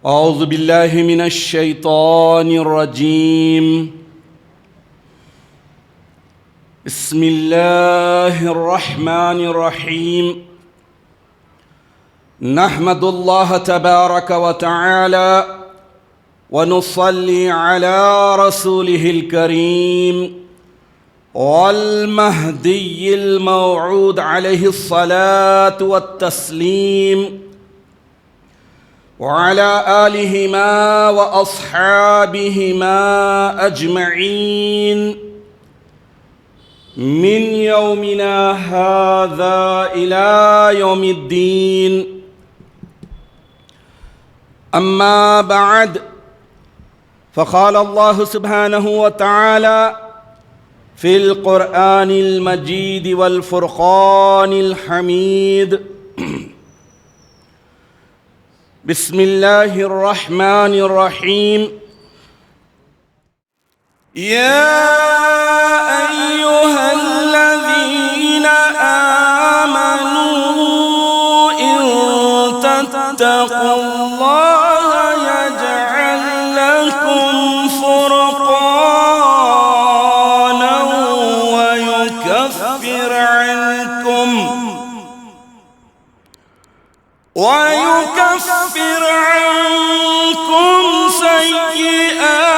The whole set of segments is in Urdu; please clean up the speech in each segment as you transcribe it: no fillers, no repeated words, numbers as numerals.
أعوذ بالله من الشيطان الرجيم. بسم الله الرحمن الرحيم. نحمد الله تبارك وتعالى ونصلي على رسوله الكريم والمهدي الموعود عليه الصلاة والتسليم وعلى آلهما وأصحابهما أجمعين من يومنا هذا إلى يوم الدين. أما بعد، فقال الله سبحانه وتعالى في القرآن المجيد والفرقان الحميد: بسم الله الرحمن الرحيم. يا أيها الذين آمنوا إن تتقوا الله يجعل لكم فرقانا ويكفر عنكم سيئاتكم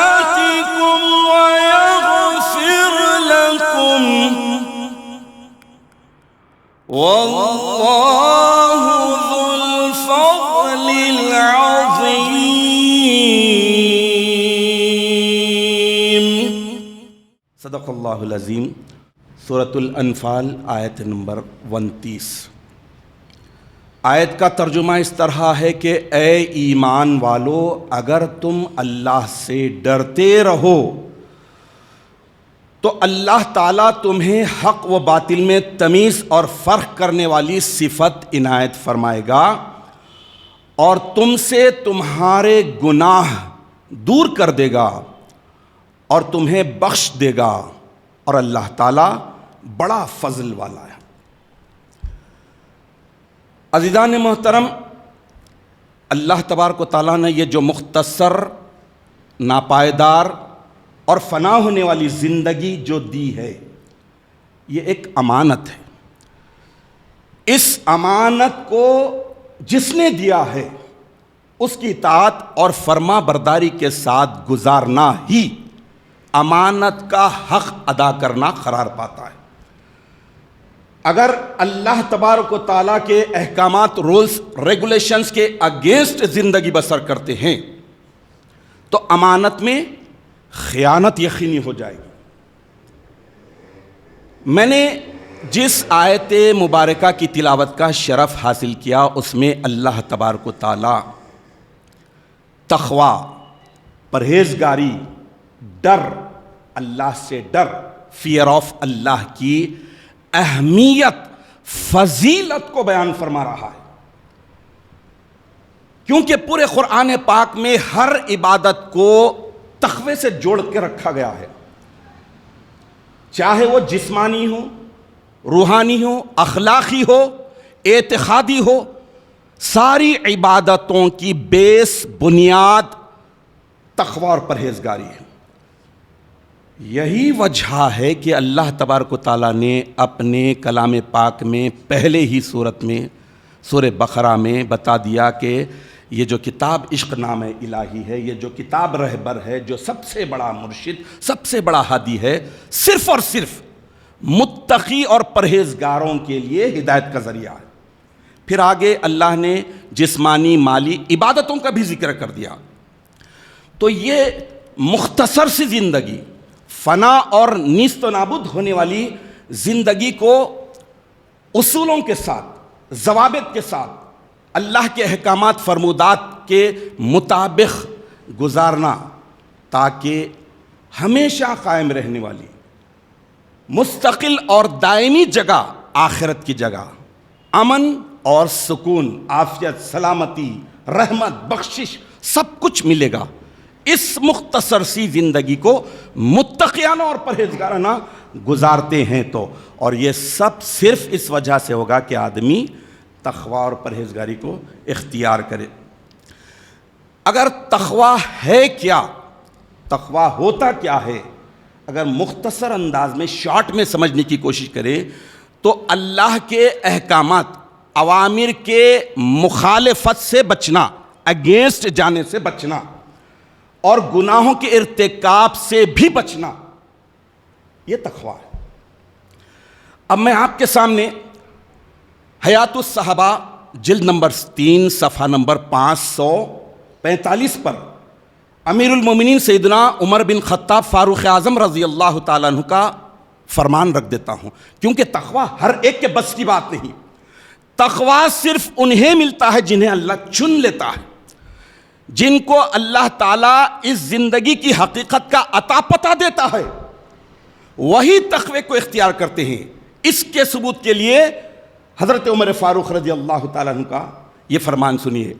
ويغفر لكم، والله ذو الفضل العظيم. صدق اللہ العظیم. سورۃ الانفال آیت نمبر 29. آیت کا ترجمہ اس طرح ہے کہ اے ایمان والو، اگر تم اللہ سے ڈرتے رہو تو اللہ تعالیٰ تمہیں حق و باطل میں تمیز اور فرق کرنے والی صفت عنایت فرمائے گا اور تم سے تمہارے گناہ دور کر دے گا اور تمہیں بخش دے گا، اور اللہ تعالیٰ بڑا فضل والا ہے. عزیزان محترم، اللہ تبارک و تعالیٰ نے یہ جو مختصر، ناپائیدار اور فنا ہونے والی زندگی جو دی ہے، یہ ایک امانت ہے. اس امانت کو جس نے دیا ہے اس کی اطاعت اور فرما برداری کے ساتھ گزارنا ہی امانت کا حق ادا کرنا قرار پاتا ہے. اگر اللہ تبارک و تعالیٰ کے احکامات، رولز، ریگولیشنز کے اگینسٹ زندگی بسر کرتے ہیں تو امانت میں خیانت یقینی ہو جائے گی. میں نے جس آیت مبارکہ کی تلاوت کا شرف حاصل کیا اس میں اللہ تبارک و تعالیٰ تقویٰ، پرہیزگاری، ڈر، اللہ سے ڈر، فیئر آف اللہ کی اہمیت، فضیلت کو بیان فرما رہا ہے. کیونکہ پورے قرآن پاک میں ہر عبادت کو تقوی سے جوڑ کے رکھا گیا ہے، چاہے وہ جسمانی ہو، روحانی ہو، اخلاقی ہو، اعتقادی ہو. ساری عبادتوں کی بیس، بنیاد تقوی اور پرہیزگاری ہے. یہی وجہ ہے کہ اللہ تبارک و تعالیٰ نے اپنے کلام پاک میں پہلے ہی سورت میں، سورہ بقرہ میں بتا دیا کہ یہ جو کتاب عشق نام الہی ہے، یہ جو کتاب رہبر ہے، جو سب سے بڑا مرشد، سب سے بڑا ہادی ہے، صرف اور صرف متقی اور پرہیزگاروں کے لیے ہدایت کا ذریعہ ہے. پھر آگے اللہ نے جسمانی، مالی عبادتوں کا بھی ذکر کر دیا. تو یہ مختصر سی زندگی، فنا اور نیست و نابود ہونے والی زندگی کو اصولوں کے ساتھ، ضوابط کے ساتھ، اللہ کے احکامات، فرمودات کے مطابق گزارنا، تاکہ ہمیشہ قائم رہنے والی مستقل اور دائمی جگہ، آخرت کی جگہ، امن اور سکون، عافیت، سلامتی، رحمت، بخشش سب کچھ ملے گا. اس مختصر سی زندگی کو متقیانہ اور پرہیزگارانہ گزارتے ہیں تو، اور یہ سب صرف اس وجہ سے ہوگا کہ آدمی تقوی اور پرہیزگاری کو اختیار کرے. اگر تقویٰ ہے کیا، تقویٰ ہوتا کیا ہے، اگر مختصر انداز میں شارٹ میں سمجھنے کی کوشش کرے تو اللہ کے احکامات، اوامر کے مخالفت سے بچنا، اگینسٹ جانے سے بچنا، اور گناہوں کے ارتکاب سے بھی بچنا، یہ تقویٰ ہے۔ اب میں آپ کے سامنے حیات الصحابہ جلد نمبر 3 صفحہ نمبر 545 پر امیر المومنین سیدنا عمر بن خطاب فاروق اعظم رضی اللہ تعالیٰ عنہ کا فرمان رکھ دیتا ہوں، کیونکہ تقویٰ ہر ایک کے بس کی بات نہیں۔ تقویٰ صرف انہیں ملتا ہے جنہیں اللہ چن لیتا ہے، جن کو اللہ تعالیٰ اس زندگی کی حقیقت کا عطا پتہ دیتا ہے، وہی تقوی کو اختیار کرتے ہیں۔ اس کے ثبوت کے لیے حضرت عمر فاروق رضی اللہ تعالیٰ عنہ کا یہ فرمان سنیے۔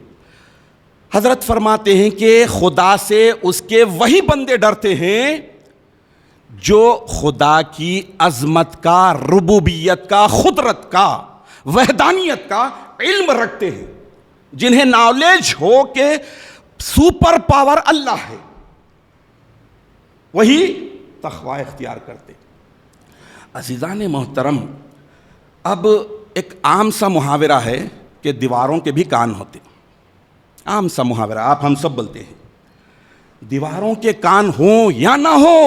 حضرت فرماتے ہیں کہ خدا سے اس کے وہی بندے ڈرتے ہیں جو خدا کی عظمت کا، ربوبیت کا، قدرت کا، وحدانیت کا علم رکھتے ہیں، جنہیں نالج ہو کہ سپر پاور اللہ ہے، وہی تقویٰ اختیار کرتے۔ عزیزان محترم، اب ایک عام سا محاورہ ہے کہ دیواروں کے بھی کان ہوتے، عام سا محاورہ آپ ہم سب بولتے ہیں، دیواروں کے کان ہوں یا نہ ہو،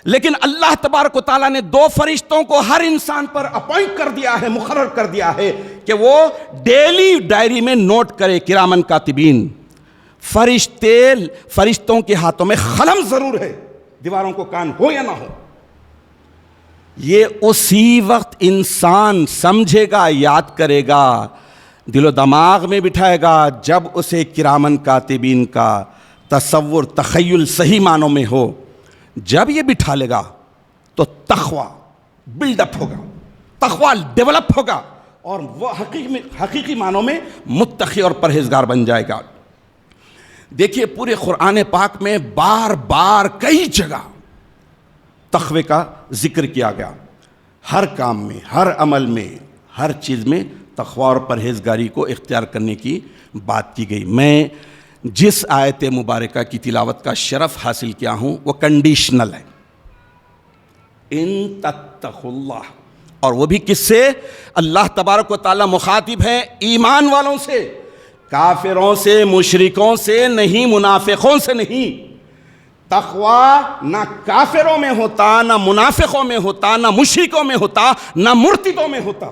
لیکن اللہ تبارک و تعالیٰ نے 2 فرشتوں کو ہر انسان پر اپوائنٹ کر دیا ہے، مقرر کر دیا ہے کہ وہ ڈیلی ڈائری میں نوٹ کرے، کرامن کاتبین۔ فرشتوں کے ہاتھوں میں قلم ضرور ہے، دیواروں کو کان ہو یا نہ ہو۔ یہ اسی وقت انسان سمجھے گا، یاد کرے گا، دل و دماغ میں بٹھائے گا جب اسے کرامن کاتبین کا تصور، تخیل صحیح معنوں میں ہو۔ جب یہ بٹھا لے گا تو تقویٰ بلڈ اپ ہوگا، تقویٰ ڈیولپ ہوگا، اور وہ حقیقی معنوں میں متقی اور پرہیزگار بن جائے گا۔ دیکھیے پورے قرآن پاک میں بار بار کئی جگہ تقوی کا ذکر کیا گیا، ہر کام میں، ہر عمل میں، ہر چیز میں تقوی اور پرہیزگاری کو اختیار کرنے کی بات کی گئی۔ میں جس آیت مبارکہ کی تلاوت کا شرف حاصل کیا ہوں وہ کنڈیشنل ہے، ان تتقوا اللہ، اور وہ بھی کس سے؟ اللہ تبارک و تعالیٰ مخاطب ہے ایمان والوں سے، کافروں سے، مشرکوں سے نہیں، منافقوں سے نہیں۔ تقوی نہ کافروں میں ہوتا، نہ منافقوں میں ہوتا، نہ مشرکوں میں ہوتا، نہ مرتدوں میں ہوتا۔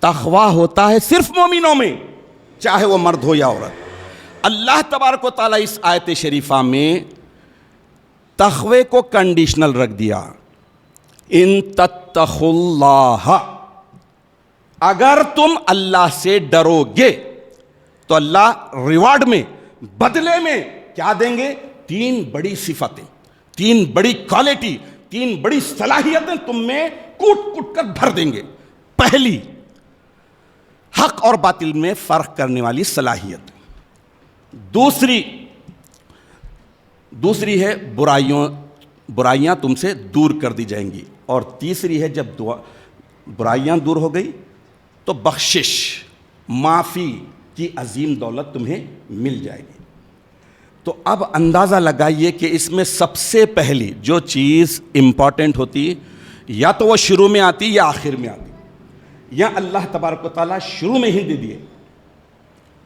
تقوی ہوتا ہے صرف مومنوں میں، چاہے وہ مرد ہو یا عورت۔ اللہ تبارک و تعالیٰ اس آیت شریفہ میں تقوی کو کنڈیشنل رکھ دیا، ان تتقوا اللہ، اگر تم اللہ سے ڈرو گے تو اللہ ریوارڈ میں، بدلے میں کیا دیں گے؟ 3 بڑی صفتیں، 3 بڑی کوالٹی، 3 بڑی صلاحیتیں تم میں کوٹ کوٹ کر بھر دیں گے۔ پہلی، حق اور باطل میں فرق کرنے والی صلاحیت۔ دوسری ہے برائیاں تم سے دور کر دی جائیں گی، اور تیسری ہے جب برائیاں دور ہو گئی تو بخشش، معافی کی عظیم دولت تمہیں مل جائے گی۔ تو اب اندازہ لگائیے کہ اس میں سب سے پہلی جو چیز امپورٹنٹ ہوتی، یا تو وہ شروع میں آتی یا آخر میں آتی، یا اللہ تبارک و تعالیٰ شروع میں ہی دے دیے،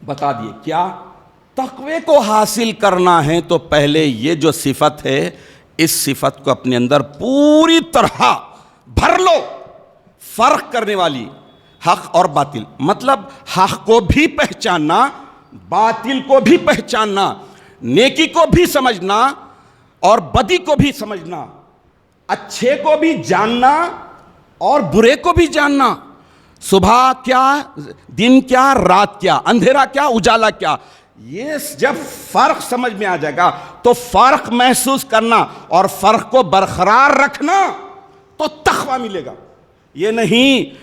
بتا دیے کیا؟ تقوی کو حاصل کرنا ہے تو پہلے یہ جو صفت ہے، اس صفت کو اپنے اندر پوری طرح بھر لو، فرق کرنے والی، حق اور باطل، مطلب حق کو بھی پہچاننا، باطل کو بھی پہچاننا، نیکی کو بھی سمجھنا اور بدی کو بھی سمجھنا، اچھے کو بھی جاننا اور برے کو بھی جاننا، صبح کیا، دن کیا، رات کیا، اندھیرا کیا، اجالا کیا۔ یہ جب فرق سمجھ میں آ جائے گا تو فرق محسوس کرنا اور فرق کو برقرار رکھنا تو تقویٰ ملے گا۔ یہ نہیں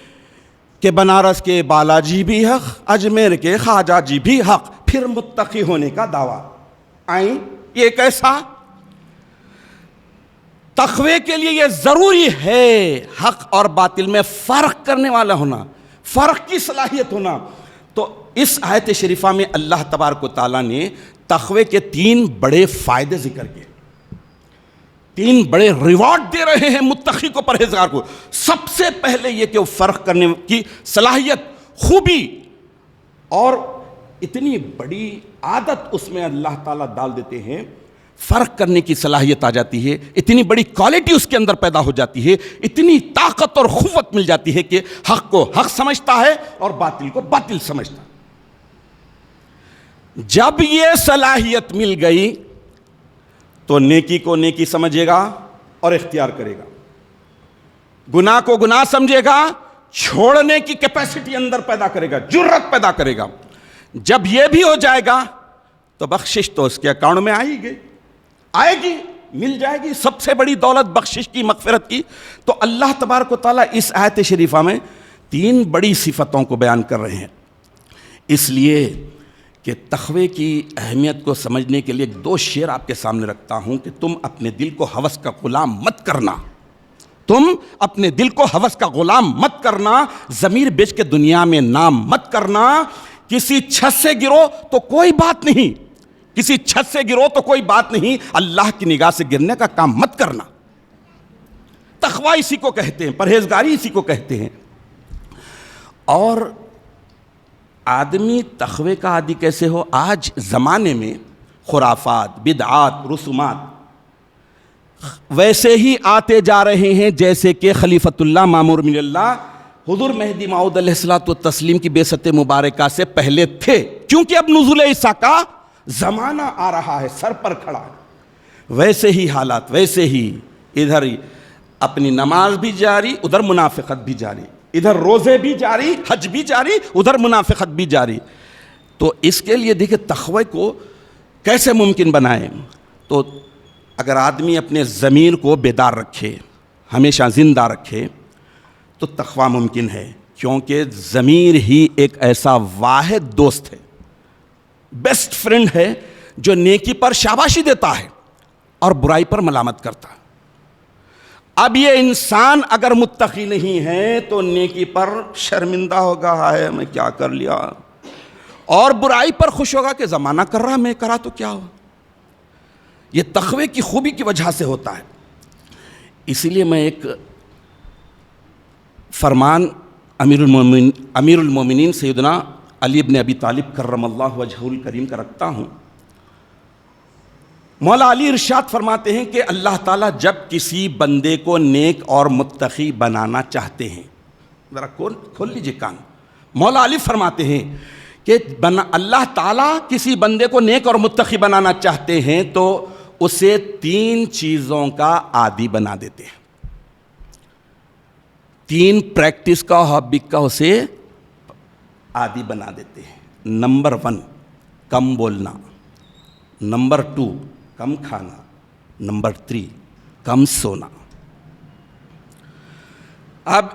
کہ بنارس کے بالاجی بھی حق، اجمیر کے خواجہ جی بھی حق، پھر متقی ہونے کا دعویٰ۔ آئیں، یہ کیسا؟ تقوی کے لیے یہ ضروری ہے حق اور باطل میں فرق کرنے والا ہونا، فرق کی صلاحیت ہونا۔ تو اس آیت شریفہ میں اللہ تبارک و تعالیٰ نے تقوی کے 3 بڑے فائدے ذکر کیے، 3 بڑے ریوارڈ دے رہے ہیں متقی کو، پرہیزگار کو۔ سب سے پہلے یہ کہ وہ فرق کرنے کی صلاحیت، خوبی، اور اتنی بڑی عادت اس میں اللہ تعالیٰ ڈال دیتے ہیں، فرق کرنے کی صلاحیت آ جاتی ہے، اتنی بڑی کوالٹی اس کے اندر پیدا ہو جاتی ہے، اتنی طاقت اور قوت مل جاتی ہے کہ حق کو حق سمجھتا ہے اور باطل کو باطل سمجھتا ہے۔ جب یہ صلاحیت مل گئی تو نیکی کو نیکی سمجھے گا اور اختیار کرے گا، گناہ کو گناہ سمجھے گا، چھوڑنے کی کیپیسٹی اندر پیدا کرے گا، جرت پیدا کرے گا۔ جب یہ بھی ہو جائے گا تو بخشش تو اس کے اکاؤنٹ میں آئے گی، مل جائے گی، سب سے بڑی دولت بخشش کی، مغفرت کی۔ تو اللہ تبارک و تعالیٰ اس آیت شریفہ میں 3 بڑی صفتوں کو بیان کر رہے ہیں، اس لیے کہ تقوی کی اہمیت کو سمجھنے کے لیے 2 شعر آپ کے سامنے رکھتا ہوں کہ تم اپنے دل کو ہوس کا غلام مت کرنا، تم اپنے دل کو ہوس کا غلام مت کرنا، ضمیر بیچ کے دنیا میں نام مت کرنا۔ کسی چھت سے گرو تو کوئی بات نہیں، کسی چھت سے گرو تو کوئی بات نہیں، اللہ کی نگاہ سے گرنے کا کام مت کرنا۔ تقوی اسی کو کہتے ہیں، پرہیزگاری اسی کو کہتے ہیں۔ اور آدمی تقوی کا عادی کیسے ہو؟ آج زمانے میں خرافات، بدعات، رسومات ویسے ہی آتے جا رہے ہیں جیسے کہ خلیفۃ اللہ مامور من اللہ حضور مہدی موعود علیہ الصلوۃ والتسلیم کی بعثت مبارکہ سے پہلے تھے، کیونکہ اب نزول عیسیٰ کا زمانہ آ رہا ہے، سر پر کھڑا ہے۔ ویسے ہی حالات، ویسے ہی ادھر اپنی نماز بھی جاری، ادھر منافقت بھی جاری، ادھر روزے بھی جاری، حج بھی جاری، ادھر منافقت بھی جاری۔ تو اس کے لیے دیکھیں تقوی کو کیسے ممکن بنائیں؟ تو اگر آدمی اپنے ضمیر کو بیدار رکھے، ہمیشہ زندہ رکھے، تو تقوی ممکن ہے، کیونکہ ضمیر ہی ایک ایسا واحد دوست ہے، بیسٹ فرینڈ ہے، جو نیکی پر شاباشی دیتا ہے اور برائی پر ملامت کرتا ہے۔ اب یہ انسان اگر متقی نہیں ہے تو نیکی پر شرمندہ ہوگا، ہائے میں کیا کر لیا، اور برائی پر خوش ہوگا کہ زمانہ کر رہا، میں کرا تو کیا ہوا۔ یہ تقوی کی خوبی کی وجہ سے ہوتا ہے۔ اسی لیے میں ایک فرمان امیر المومنین سیدنا علی بن ابی طالب کرم اللہ وجہہ الکریم کا رکھتا ہوں۔ مولا علی ارشاد فرماتے ہیں کہ اللہ تعالیٰ جب کسی بندے کو نیک اور متقی بنانا چاہتے ہیں، ذرا کھول لیجیے کان، مولا علی فرماتے ہیں کہ اللہ تعالیٰ کسی بندے کو نیک اور متقی بنانا چاہتے ہیں تو اسے 3 چیزوں کا عادی بنا دیتے ہیں، 3 پریکٹس کا، ہابی کا اسے عادی بنا دیتے ہیں۔ نمبر 1 کم بولنا، نمبر 2 کم کھانا، نمبر 3 کم سونا۔ اب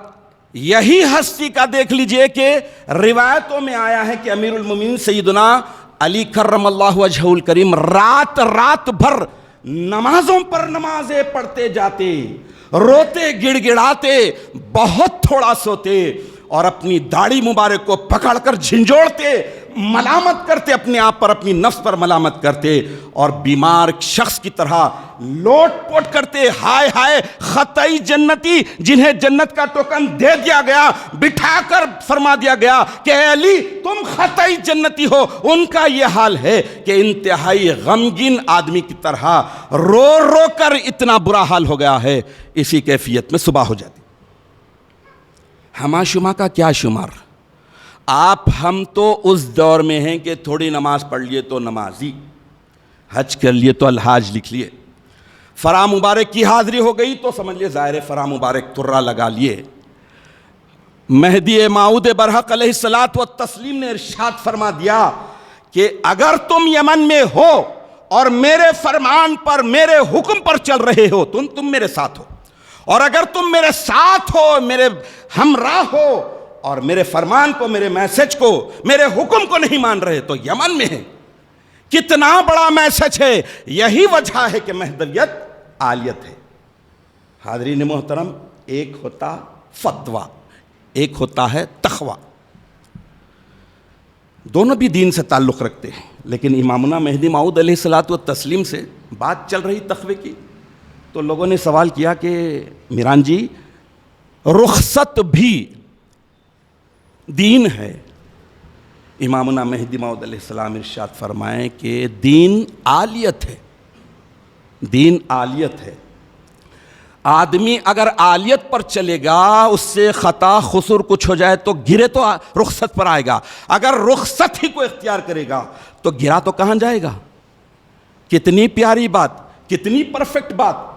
یہی ہستی کا دیکھ لیجئے کہ روایتوں میں آیا ہے کہ امیر المومنین سیدنا علی کرم اللہ وجہہ الکریم رات بھر نمازوں پر نمازیں پڑھتے جاتے، روتے گڑ گڑاتے، بہت تھوڑا سوتے، اور اپنی داڑھی مبارک کو پکڑ کر جھنجھوڑتے، ملامت کرتے اپنے آپ پر، اپنی نفس پر ملامت کرتے، اور بیمار شخص کی طرح لوٹ پوٹ کرتے، ہائے ہائے خطائی جنتی جنہیں جنت کا ٹوکن دے دیا گیا، بٹھا کر فرما دیا گیا کہ اے علی تم خطائی جنتی ہو۔ ان کا یہ حال ہے کہ انتہائی غمگین آدمی کی طرح رو رو کر اتنا برا حال ہو گیا ہے، اسی کیفیت میں صبح ہو جاتی۔ ہما شما کا کیا شمار؟ ہم تو اس دور میں ہیں کہ تھوڑی نماز پڑھ لیے تو نمازی، حج کر لیے تو الحاج لکھ لیے، فرا مبارک کی حاضری ہو گئی تو سمجھ لیے ظاہر فرا مبارک ترا لگا لیے۔ مہدی موعود برحق علیہ الصلوۃ والتسلیم نے ارشاد فرما دیا کہ اگر تم یمن میں ہو اور میرے فرمان پر، میرے حکم پر چل رہے ہو، تم میرے ساتھ ہو، اور اگر تم میرے ساتھ ہو، میرے ہمراہ ہو، اور میرے فرمان کو، میرے میسج کو، میرے حکم کو نہیں مان رہے تو یمن میں ہے۔ کتنا بڑا میسج ہے! یہی وجہ ہے کہ مہدویت عالیت ہے۔ حاضرین محترم، ایک ہوتا فتویٰ، ایک ہوتا ہے تقویٰ۔ دونوں بھی دین سے تعلق رکھتے ہیں، لیکن امامنا مہدی موعود علیہ الصلوۃ والتسلیم سے بات چل رہی تقوی کی، تو لوگوں نے سوال کیا کہ میران جی رخصت بھی دین ہے؟ امامنا مہدی موعود علیہ السلام ارشاد فرمائیں کہ دین عالیت ہے، دین عالیت ہے۔ آدمی اگر عالیت پر چلے گا، اس سے خطا قصور کچھ ہو جائے تو گرے تو رخصت پر آئے گا، اگر رخصت ہی کو اختیار کرے گا تو گرا تو کہاں جائے گا؟ کتنی پیاری بات، کتنی پرفیکٹ بات۔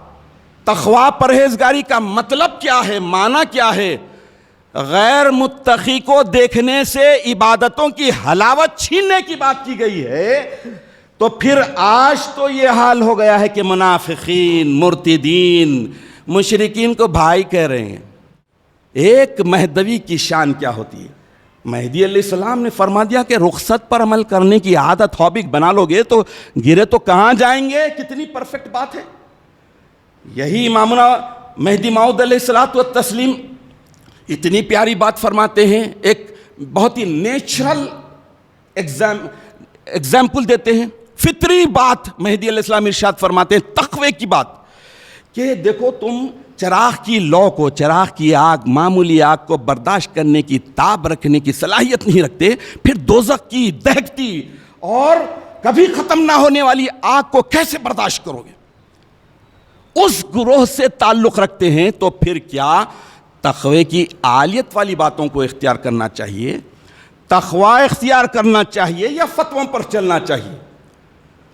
تقویٰ پرہیزگاری کا مطلب کیا ہے، معنی کیا ہے؟ غیر متقی کو دیکھنے سے عبادتوں کی حلاوت چھیننے کی بات کی گئی ہے، تو پھر آج تو یہ حال ہو گیا ہے کہ منافقین، مرتدین، مشرکین کو بھائی کہہ رہے ہیں۔ ایک مہدوی کی شان کیا ہوتی ہے؟ مہدی علیہ السلام نے فرما دیا کہ رخصت پر عمل کرنے کی عادت ہابی بنا لو گے تو گرے تو کہاں جائیں گے۔ کتنی پرفیکٹ بات ہے۔ یہی امامنا مہدی موعود علیہ الصلوۃ والتسلیم اتنی پیاری بات فرماتے ہیں، ایک بہت ہی نیچرل ایگزامپل دیتے ہیں، فطری بات مہدی علیہ السلام ارشاد فرماتے ہیں، تقوی کی بات، کہ دیکھو تم چراغ کی لو کو، چراغ کی آگ، معمولی آگ کو برداشت کرنے کی، تاب رکھنے کی صلاحیت نہیں رکھتے، پھر دوزخ کی دہکتی اور کبھی ختم نہ ہونے والی آگ کو کیسے برداشت کرو گے؟ اس گروہ سے تعلق رکھتے ہیں، تو پھر کیا تقوی کی عالیت والی باتوں کو اختیار کرنا چاہیے، تقوی اختیار کرنا چاہیے، یا فتووں پر چلنا چاہیے؟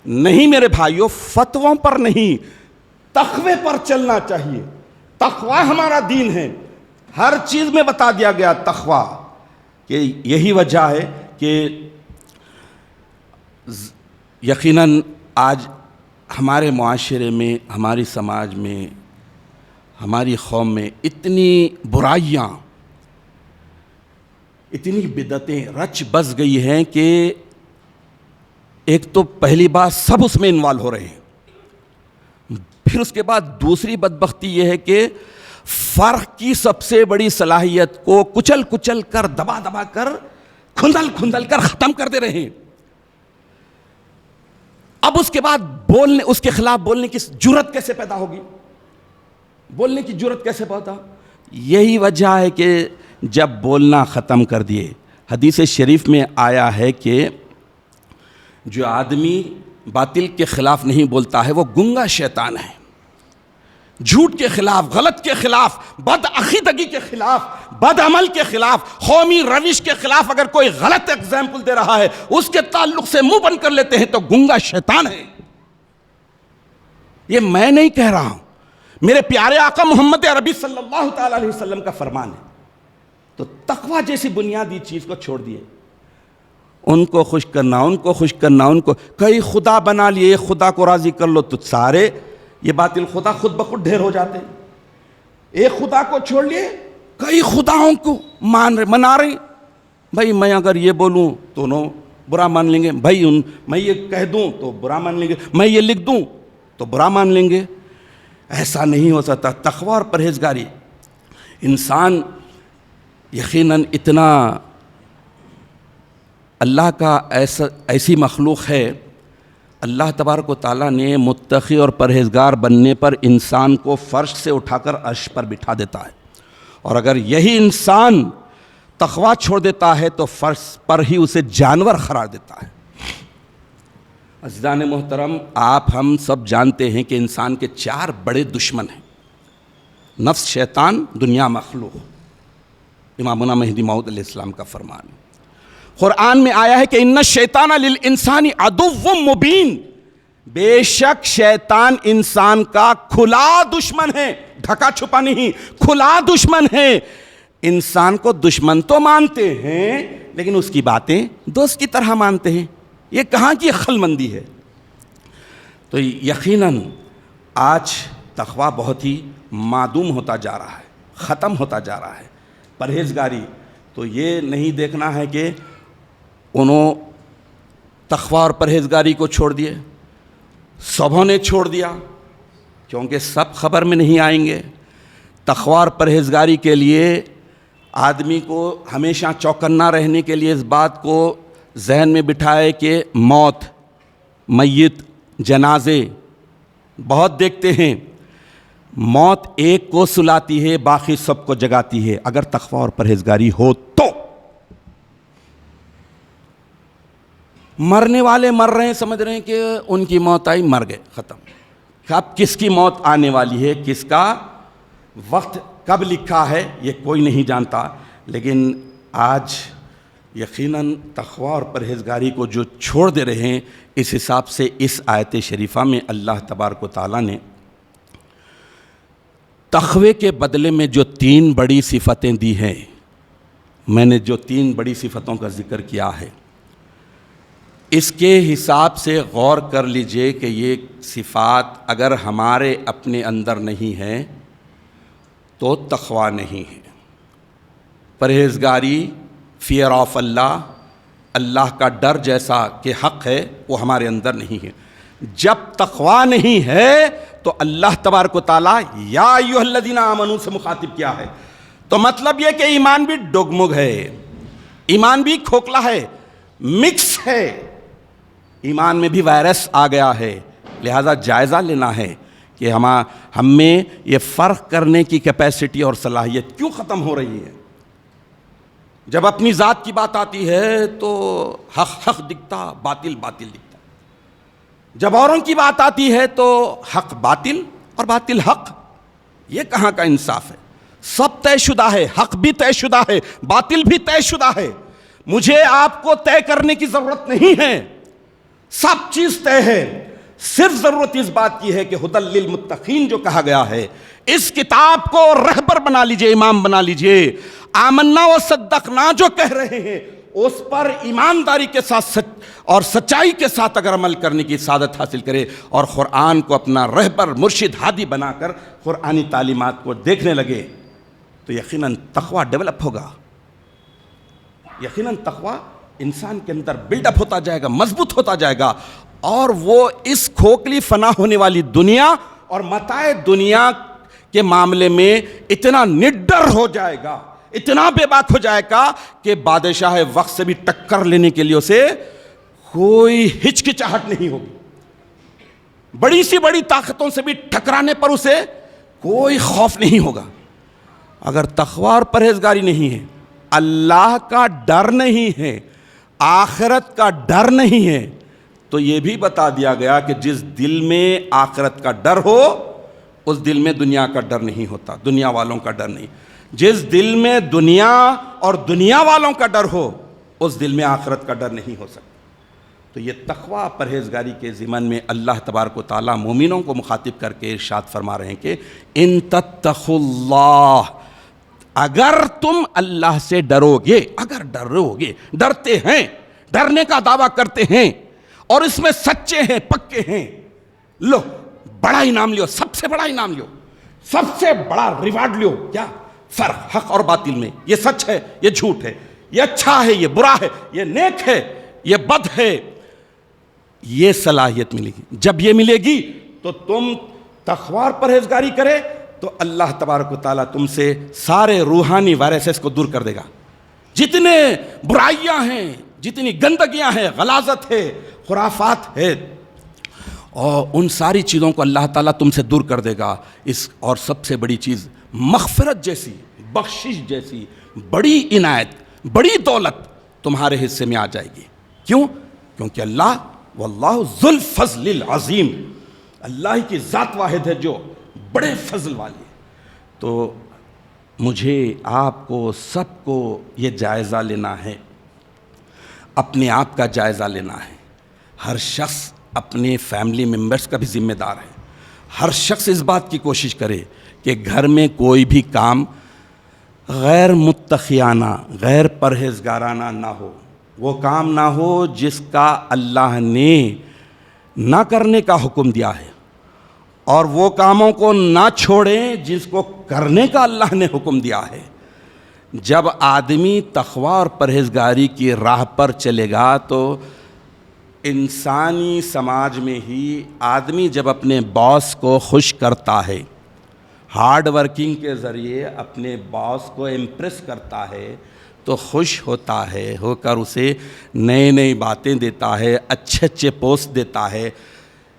نہیں میرے بھائیوں، فتووں پر نہیں، تقوی پر چلنا چاہیے۔ تقوی ہمارا دین ہے، ہر چیز میں بتا دیا گیا تقوی، کہ یہی وجہ ہے کہ یقیناً آج ہمارے معاشرے میں، ہماری سماج میں، ہماری قوم میں اتنی برائیاں، اتنی بدعتیں رچ بس گئی ہیں کہ ایک تو پہلی بات سب اس میں انوالو ہو رہے ہیں، پھر اس کے بعد دوسری بدبختی یہ ہے کہ فرق کی سب سے بڑی صلاحیت کو کچل کچل کر، دبا دبا کر، کھندل کھندل کر ختم کر دے رہے ہیں۔ اب اس کے بعد بولنے، اس کے خلاف بولنے کی جرأت کیسے پیدا ہوگی؟ بولنے کی جرأت کیسے پیدا؟ یہی وجہ ہے کہ جب بولنا ختم کر دیے، حدیث شریف میں آیا ہے کہ جو آدمی باطل کے خلاف نہیں بولتا ہے وہ گنگا شیطان ہے۔ جھوٹ کے خلاف، غلط کے خلاف، بد عقیدگی کے خلاف، بد عمل کے خلاف، قومی روش کے خلاف اگر کوئی غلط ایگزامپل دے رہا ہے، اس کے تعلق سے منہ بند کر لیتے ہیں تو گنگا شیطان ہے۔ یہ میں نہیں کہہ رہا ہوں، میرے پیارے آقا محمد عربی صلی اللہ تعالی علیہ وسلم کا فرمان ہے۔ تو تقوی جیسی بنیادی چیز کو چھوڑ دیے، ان کو خوش کرنا، ان کو خوش کرنا، ان کو کئی خدا بنا لیے، خدا کو راضی کر لو تو سارے یہ باطل خدا خود بخود ڈھیر ہو جاتے ہیں۔ ایک خدا کو چھوڑ لیے، کئی خداؤں کو منا رہے۔ بھائی میں اگر یہ بولوں تو انہوں برا مان لیں گے، بھائی میں یہ کہہ دوں تو برا مان لیں گے، میں یہ لکھ دوں تو برا مان لیں گے۔ ایسا نہیں ہو سکتا۔ تقوی اور پرہیزگاری، انسان یقیناً اتنا اللہ کا ایسی مخلوق ہے، اللہ تبارک و تعالیٰ نے متقی اور پرہیزگار بننے پر انسان کو فرش سے اٹھا کر عرش پر بٹھا دیتا ہے، اور اگر یہی انسان تقوی چھوڑ دیتا ہے تو فرش پر ہی اسے جانور قرار دیتا ہے۔ عزیزان محترم، آپ ہم سب جانتے ہیں کہ انسان کے 4 بڑے دشمن ہیں، نفس، شیطان، دنیا، مخلوق۔ امامنا مہدی موعود علیہ السلام کا فرمان قرآن میں آیا ہے کہ ان الشیطان للانسان عدو مبین، بے شک شیطان انسان کا کھلا دشمن ہے، ڈھکا چھپا نہیں، کھلا دشمن ہے۔ انسان کو دشمن تو مانتے ہیں لیکن اس کی باتیں دوست کی طرح مانتے ہیں۔ یہ کہاں کی عقل مندی ہے؟ تو یقیناً آج تقوی بہت ہی معدوم ہوتا جا رہا ہے، ختم ہوتا جا رہا ہے۔ پرہیزگاری تو یہ نہیں دیکھنا ہے کہ انہوں تقوی اور پرہیزگاری کو چھوڑ دیے، سبوں نے چھوڑ دیا، کیونکہ سب خبر میں نہیں آئیں گے۔ تقوی اور پرہیزگاری کے لیے آدمی کو ہمیشہ چوکنا رہنے کے لیے اس بات کو ذہن میں بٹھائے کہ موت، میت، جنازے بہت دیکھتے ہیں، موت ایک کو سلاتی ہے، باقی سب کو جگاتی ہے اگر تقوی اور پرہیزگاری ہو تو۔ مرنے والے مر رہے ہیں، سمجھ رہے ہیں کہ ان کی موت آئی، مر گئے، ختم۔ اب کس کی موت آنے والی ہے، کس کا وقت کب لکھا ہے، یہ کوئی نہیں جانتا۔ لیکن آج یقیناً تقوی اور پرہیزگاری کو جو چھوڑ دے رہے ہیں، اس حساب سے اس آیت شریفہ میں اللہ تبارک و تعالیٰ نے تقوی کے بدلے میں جو 3 بڑی صفتیں دی ہیں، میں نے جو 3 بڑی صفتوں کا ذکر کیا ہے، اس کے حساب سے غور کر لیجئے کہ یہ صفات اگر ہمارے اپنے اندر نہیں ہیں تو تقوی نہیں ہے۔ پرہیزگاری، فیئر آف اللہ، اللہ کا ڈر جیسا کہ حق ہے، وہ ہمارے اندر نہیں ہے۔ جب تقوی نہیں ہے تو اللہ تبارک و تعالیٰ یا ایھا الذین آمنوا سے مخاطب کیا ہے، تو مطلب یہ کہ ایمان بھی ڈگمگ ہے، ایمان بھی کھوکھلا ہے، مکس ہے، ایمان میں بھی وائرس آ گیا ہے۔ لہذا جائزہ لینا ہے کہ ہم میں یہ فرق کرنے کی کیپیسٹی اور صلاحیت کیوں ختم ہو رہی ہے۔ جب اپنی ذات کی بات آتی ہے تو حق حق دکھتا، باطل باطل دکھتا، جب اوروں کی بات آتی ہے تو حق باطل اور باطل حق، یہ کہاں کا انصاف ہے؟ سب طے شدہ ہے، حق بھی طے شدہ ہے، باطل بھی طے شدہ ہے، مجھے آپ کو طے کرنے کی ضرورت نہیں ہے، سب چیز طے ہے۔ صرف ضرورت اس بات کی ہے کہ ھدی للمتقین جو کہا گیا ہے، اس کتاب کو رہبر بنا لیجئے، امام بنا لیجئے۔ آمنا و صدقنا جو کہہ رہے ہیں اس پر ایمانداری کے ساتھ اور سچائی کے ساتھ اگر عمل کرنے کی سعادت حاصل کرے اور قرآن کو اپنا رہبر، مرشد، ہادی بنا کر قرآنی تعلیمات کو دیکھنے لگے تو یقیناً تقوی ڈیولپ ہوگا، یقیناً تقوی انسان کے اندر بلڈ اپ ہوتا جائے گا، مضبوط ہوتا جائے گا، اور وہ اس کھوکھلی فنا ہونے والی دنیا اور متاع دنیا کے معاملے میں اتنا نڈر ہو جائے گا، اتنا بے باک ہو جائے گا کہ بادشاہ وقت سے بھی ٹکر لینے کے لیے اسے کوئی ہچکچاہٹ نہیں ہوگی، بڑی سی بڑی طاقتوں سے بھی ٹکرانے پر اسے کوئی خوف نہیں ہوگا۔ اگر تقوی اور پرہیزگاری نہیں ہے، اللہ کا ڈر نہیں ہے، آخرت کا ڈر نہیں ہے، تو یہ بھی بتا دیا گیا کہ جس دل میں آخرت کا ڈر ہو اس دل میں دنیا کا ڈر نہیں ہوتا، دنیا والوں کا ڈر نہیں۔ جس دل میں دنیا اور دنیا والوں کا ڈر ہو اس دل میں آخرت کا ڈر نہیں ہو سکتا۔ تو یہ تقوی پرہیزگاری کے ضمن میں اللہ تبارک و تعالیٰ مومنوں کو مخاطب کر کے ارشاد فرما رہے ہیں کہ ان تتقوا اللہ، اگر تم اللہ سے ڈرو گے، اگر ڈرو گے، ڈرتے ہیں، ڈرنے کا دعویٰ کرتے ہیں اور اس میں سچے ہیں، پکے ہیں، لو بڑا انعام لیو، سب سے بڑا انعام لیو، سب سے بڑا ریوارڈ لیو۔ کیا فرق حق اور باطل میں؟ یہ سچ ہے، یہ جھوٹ ہے، یہ اچھا ہے، یہ برا ہے، یہ نیک ہے، یہ بد ہے، یہ صلاحیت ملے گی۔ جب یہ ملے گی تو تم تقوی اور پرہیزگاری کرے تو اللہ تبارک و تعالیٰ تم سے سارے روحانی وائرسز کو دور کر دے گا، جتنے برائیاں ہیں، جتنی گندگیاں ہیں، غلاظت ہے، خرافات ہے، اور ان ساری چیزوں کو اللہ تعالیٰ تم سے دور کر دے گا۔ اور سب سے بڑی چیز مغفرت جیسی، بخشش جیسی بڑی عنایت، بڑی دولت تمہارے حصے میں آ جائے گی۔ کیوں؟ کیونکہ اللہ واللہ ذو الفضل العظیم، اللہ کی ذات واحد ہے جو بڑے فضل والی ہے۔ تو مجھے، آپ کو، سب کو یہ جائزہ لینا ہے، اپنے آپ کا جائزہ لینا ہے۔ ہر شخص اپنے فیملی ممبرس کا بھی ذمہ دار ہے۔ ہر شخص اس بات کی کوشش کرے کہ گھر میں کوئی بھی کام غیر متقیانہ، غیر پرہیزگارانہ نہ ہو، وہ کام نہ ہو جس کا اللہ نے نہ کرنے کا حکم دیا ہے، اور وہ کاموں کو نہ چھوڑیں جس کو کرنے کا اللہ نے حکم دیا ہے۔ جب آدمی تقوی اور پرہیزگاری کی راہ پر چلے گا تو انسانی سماج میں ہی آدمی جب اپنے باس کو خوش کرتا ہے، ہارڈ ورکنگ کے ذریعے اپنے باس کو امپریس کرتا ہے، تو خوش ہوتا ہے، ہو کر اسے نئے نئی باتیں دیتا ہے، اچھے اچھے پوسٹ دیتا ہے،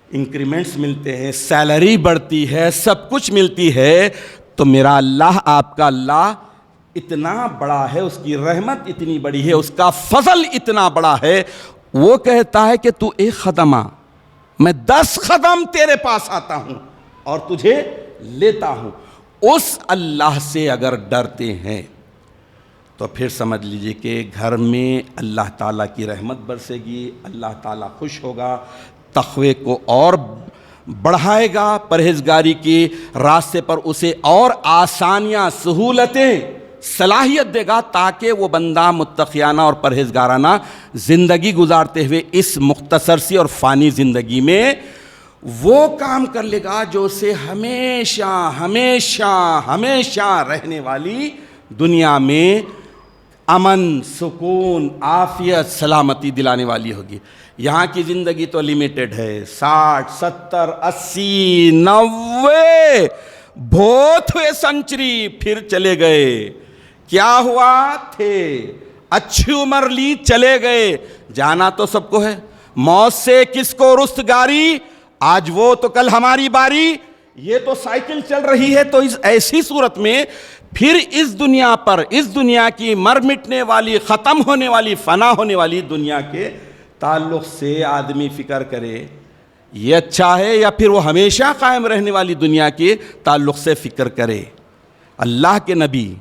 انکریمنٹس ملتے ہیں، سیلری بڑھتی ہے، سب کچھ ملتی ہے، تو میرا اللہ، آپ کا اللہ اتنا بڑا ہے، اس کی رحمت اتنی بڑی ہے، اس کا فضل اتنا بڑا ہے، وہ کہتا ہے کہ تو ایک قدم آ، میں 10 قدم تیرے پاس آتا ہوں اور تجھے لیتا ہوں۔ اس اللہ سے اگر ڈرتے ہیں تو پھر سمجھ لیجئے کہ گھر میں اللہ تعالیٰ کی رحمت برسے گی، اللہ تعالیٰ خوش ہوگا، تقوی کو اور بڑھائے گا، پرہیزگاری کی راستے پر اسے اور آسانیاں، سہولتیں، صلاحیت دے گا، تاکہ وہ بندہ متقیانہ اور پرہیزگارانہ زندگی گزارتے ہوئے اس مختصر سی اور فانی زندگی میں وہ کام کر لے گا جو اسے ہمیشہ ہمیشہ ہمیشہ رہنے والی دنیا میں امن، سکون، عافیت، سلامتی دلانے والی ہوگی۔ یہاں کی زندگی تو لیمیٹڈ ہے، 60، 70، 80، 90 بہت ہوئے سنچری، پھر چلے گئے، کیا ہوا تھے، اچھی عمر لی، چلے گئے، جانا تو سب کو ہے، موت سے کس کو رستگاری، آج وہ تو کل ہماری باری، یہ تو سائیکل چل رہی ہے۔ تو اس ایسی صورت میں پھر اس دنیا پر، اس دنیا کی مر مٹنے والی، ختم ہونے والی، فنا ہونے والی دنیا کے تعلق سے آدمی فکر کرے، یہ اچھا ہے، یا پھر وہ ہمیشہ قائم رہنے والی دنیا کے تعلق سے فکر کرے۔ اللہ کے نبی،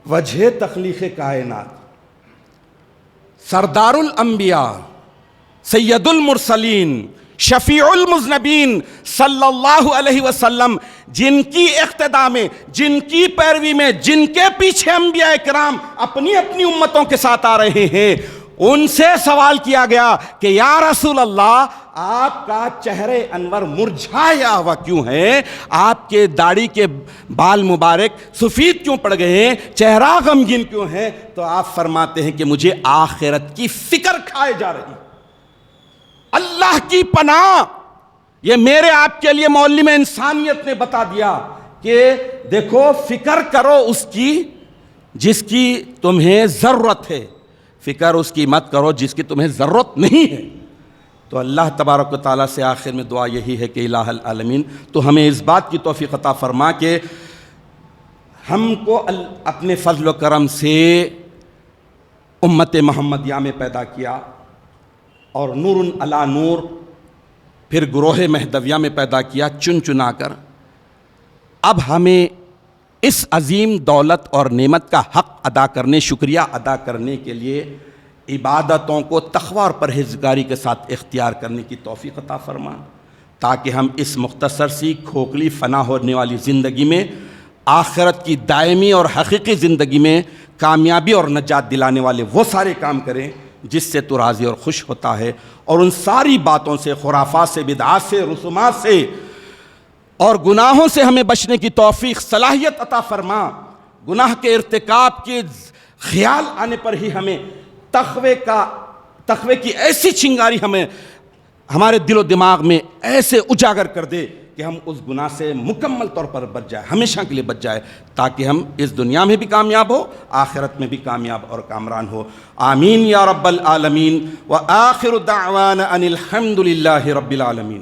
وجہ تخلیق کائنات، سردار الانبیاء، سید المرسلین، شفیع المذنبین صلی اللہ علیہ وسلم، جن کی اقتداء میں، جن کی پیروی میں، جن کے پیچھے انبیاء کرام اپنی اپنی امتوں کے ساتھ آ رہے ہیں، ان سے سوال کیا گیا کہ یا رسول اللہ، آپ کا چہرے انور مرجھایا ہوا کیوں ہے، آپ کے داڑھی کے بال مبارک سفید کیوں پڑ گئے ہیں، چہرہ غمگین کیوں ہے؟ تو آپ فرماتے ہیں کہ مجھے آخرت کی فکر کھائے جا رہی۔ اللہ کی پناہ، یہ میرے آپ کے لیے معلم انسانیت نے بتا دیا کہ دیکھو، فکر کرو اس کی جس کی تمہیں ضرورت ہے، فکر اس کی مت کرو جس کی تمہیں ضرورت نہیں ہے۔ تو اللہ تبارک و تعالیٰ سے آخر میں دعا یہی ہے کہ الہ العالمین تو ہمیں اس بات کی توفیق عطا فرما کہ ہم کو اپنے فضل و کرم سے امت محمدیہ میں پیدا کیا، اور نور علی نور، پھر گروہ مہدویہ میں پیدا کیا چن چنا کر۔ اب ہمیں اس عظیم دولت اور نعمت کا حق ادا کرنے، شکریہ ادا کرنے کے لیے عبادتوں کو تقوی اور پرہیزگاری کے ساتھ اختیار کرنے کی توفیق عطا فرما، تاکہ ہم اس مختصر سی کھوکھلی فنا ہونے والی زندگی میں آخرت کی دائمی اور حقیقی زندگی میں کامیابی اور نجات دلانے والے وہ سارے کام کریں جس سے تو راضی اور خوش ہوتا ہے، اور ان ساری باتوں سے، خرافات سے، بدعات سے، رسومات سے اور گناہوں سے ہمیں بچنے کی توفیق، صلاحیت عطا فرما۔ گناہ کے ارتکاب کے خیال آنے پر ہی ہمیں تقوی کی ایسی چنگاری ہمیں ہمارے دل و دماغ میں ایسے اجاگر کر دے کہ ہم اس گناہ سے مکمل طور پر بچ جائے، ہمیشہ کے لیے بچ جائے، تاکہ ہم اس دنیا میں بھی کامیاب ہو، آخرت میں بھی کامیاب اور کامران ہو۔ آمین یا رب العالمین، وآخر دعوانا ان الحمد للہ رب العالمین۔